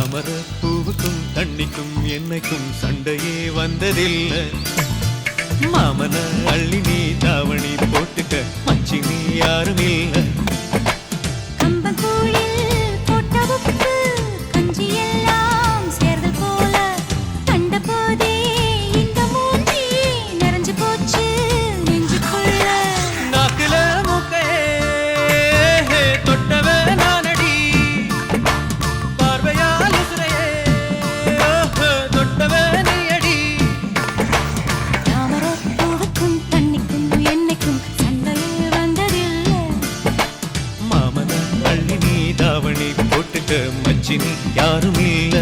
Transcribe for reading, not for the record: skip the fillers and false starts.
தாமர பூவுக்கும் தண்ணிக்கும் என்னைக்கும் சண்டையே வந்ததில்லை. மாமன அள்ளி நீ தாவணி போட்டுக்க மச்சி நீ யாரும் இல்லை. மச்சினி யாரும் இல்லை.